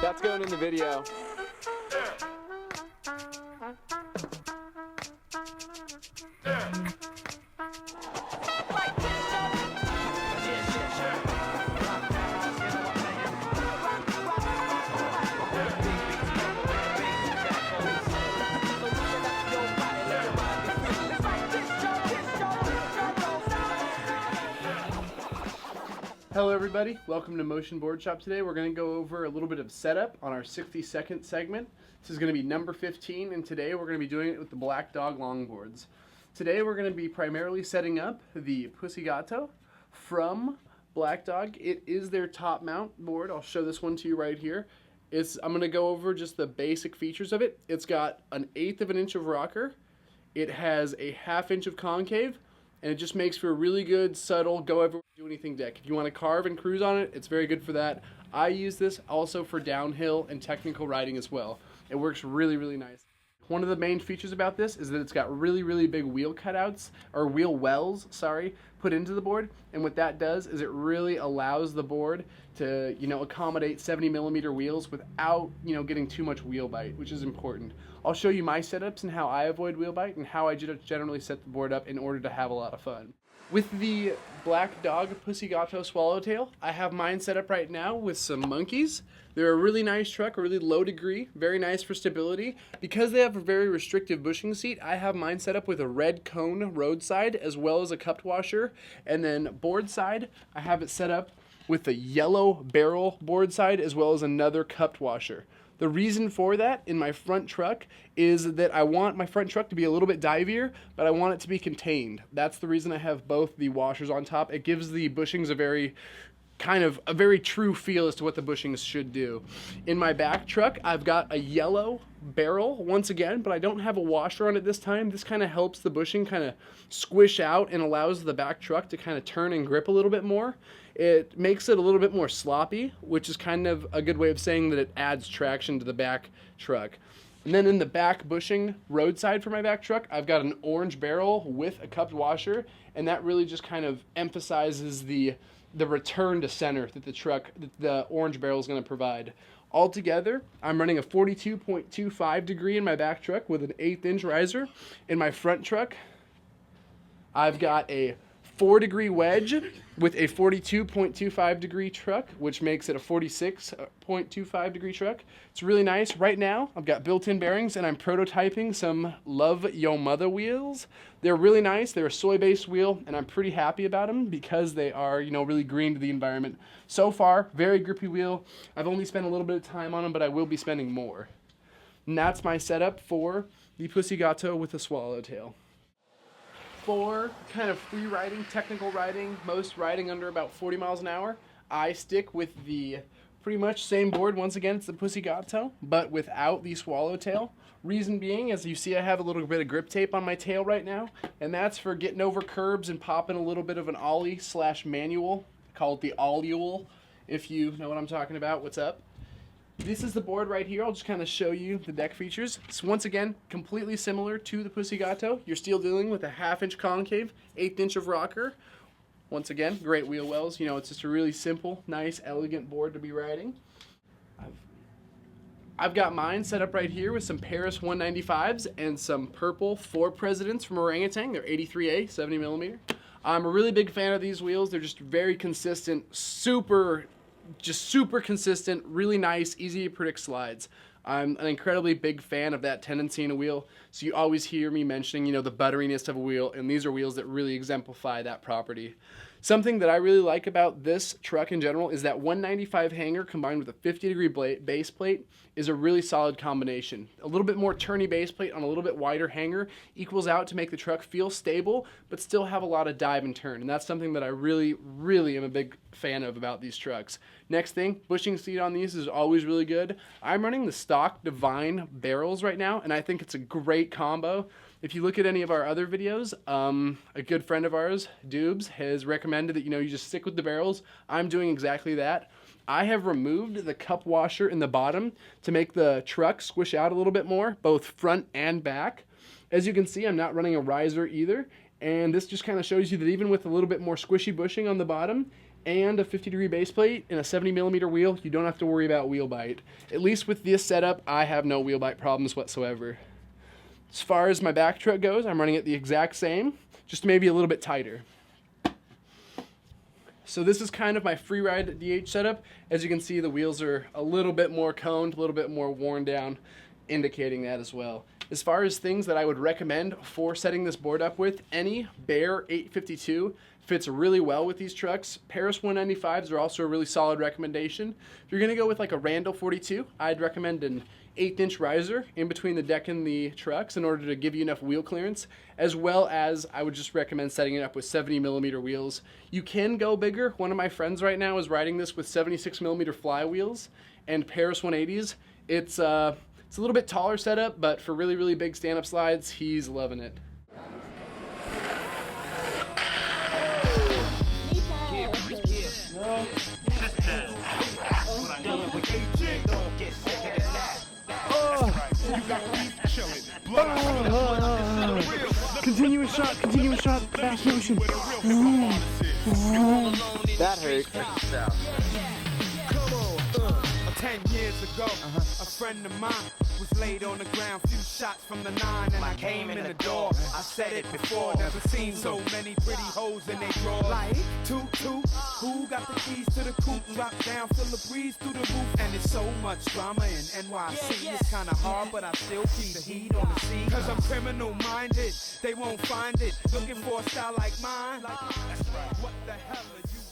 That's going in the video. Hello everybody, welcome to Motion Board Shop. Today we're going to go over a little bit of setup on our 60-second segment. This is going to be number 15, and today we're going to be doing it with the Black Dog longboards. Today we're going to be primarily setting up the Pussy Gato from Black Dog. It is their top mount board. I'll show this one to you right here. I'm going to go over just the basic features of it. It's got an 1/8 of an inch of rocker. It has a 1/2 inch of concave, and it just makes for a really good, subtle, go everywhere, do anything deck. If you want to carve and cruise on it, it's very good for that. I use this also for downhill and technical riding as well. It works really, really nice. One of the main features about this is that it's got really, really big wheel cutouts, or wheel wells, sorry, put into the board. And what that does is it really allows the board to, accommodate 70mm wheels without, getting too much wheel bite, which is important. I'll show you my setups and how I avoid wheel bite and how I generally set the board up in order to have a lot of fun. With the Black Dog Pussy Gato Swallowtail, I have mine set up right now with some monkeys. They're a really nice truck, a really low degree, very nice for stability. Because they have a very restrictive bushing seat, I have mine set up with a red cone roadside as well as a cupped washer. And then board side, I have it set up with a yellow barrel board side as well as another cupped washer. The reason for that in my front truck is that I want my front truck to be a little bit divier, but I want it to be contained. That's the reason I have both the washers on top. It gives the bushings a very true feel as to what the bushings should do. In my back truck, I've got a yellow barrel once again, but I don't have a washer on it this time. This kind of helps the bushing kind of squish out and allows the back truck to kind of turn and grip a little bit more. It makes it a little bit more sloppy, which is kind of a good way of saying that it adds traction to the back truck. And then in the back bushing roadside for my back truck, I've got an orange barrel with a cupped washer, and that really just kind of emphasizes the return to center that the orange barrel is going to provide. Altogether, I'm running a 42.25 degree in my back truck with an 1/8 inch riser. In my front truck, I've got a 4-degree wedge with a 42.25 degree truck, which makes it a 46.25 degree truck. It's really nice. Right now, I've got built-in bearings, and I'm prototyping some Love Yo Mother wheels. They're really nice. They're a soy-based wheel, and I'm pretty happy about them because they are, really green to the environment. So far, very grippy wheel. I've only spent a little bit of time on them, but I will be spending more. And that's my setup for the Pussy Gato with a swallowtail. For kind of free riding, technical riding, most riding under about 40 miles an hour, I stick with the pretty much same board. Once again, it's the Pussy Gato, but without the swallowtail. Reason being, as you see, I have a little bit of grip tape on my tail right now, and that's for getting over curbs and popping a little bit of an ollie/manual. Call it the Olliewel, if you know what I'm talking about. What's up? This is the board right here. I'll just kind of show you the deck features. So once again, completely similar to the Pussy Gato. You're still dealing with a 1/2 inch concave, 1/8 inch of rocker. Once again, great wheel wells. It's just a really simple, nice, elegant board to be riding. I've got mine set up right here with some Paris 195s and some purple 4 Presidents from Orangutan. They're 83A, 70mm. I'm a really big fan of these wheels. They're just very consistent, super consistent, really nice, easy to predict slides. I'm an incredibly big fan of that tendency in a wheel, so you always hear me mentioning, the butteriness of a wheel, and these are wheels that really exemplify that property. Something that I really like about this truck in general is that 195 hanger combined with a 50-degree base plate is a really solid combination. A little bit more turny base plate on a little bit wider hanger equals out to make the truck feel stable, but still have a lot of dive and turn, and that's something that I really, really am a big fan of about these trucks. Next thing, bushing seat on these is always really good. I'm running the stock Divine barrels right now, and I think it's a great combo. If you look at any of our other videos, a good friend of ours, Dubes, has recommended that you just stick with the barrels. I'm doing exactly that. I have removed the cup washer in the bottom to make the truck squish out a little bit more, both front and back. As you can see, I'm not running a riser either, and this just kind of shows you that even with a little bit more squishy bushing on the bottom, and a 50-degree base plate and a 70mm wheel, you don't have to worry about wheel bite. At least with this setup, I have no wheel bite problems whatsoever. As far as my back truck goes, I'm running it the exact same, just maybe a little bit tighter. So this is kind of my free ride DH setup. As you can see, the wheels are a little bit more coned, a little bit more worn down, indicating that as well. As far as things that I would recommend for setting this board up with, any Bear 852 fits really well with these trucks. Paris 195s are also a really solid recommendation. If you're gonna go with like a Randall 42, I'd recommend an 1/8" riser in between the deck and the trucks in order to give you enough wheel clearance, as well as I would just recommend setting it up with 70mm wheels. You can go bigger. One of my friends right now is riding this with 76mm fly wheels and Paris 180s. It's a little bit taller setup, but for really, really big stand-up slides, he's loving it. Continuous shot, fast motion. That hurt. 10 years ago, a friend of mine was laid on the ground, few shots from the 9, and I came in the door. I said it before, never seen so many pretty hoes in they drawer. Like, toot toot, who got the keys to the coupe? Drop down, feel the breeze through the roof, and it's so much drama in NYC. It's kinda hard, but I still keep the heat on the scene. Cause I'm criminal minded, they won't find it. Looking for a style like mine. What the hell are you?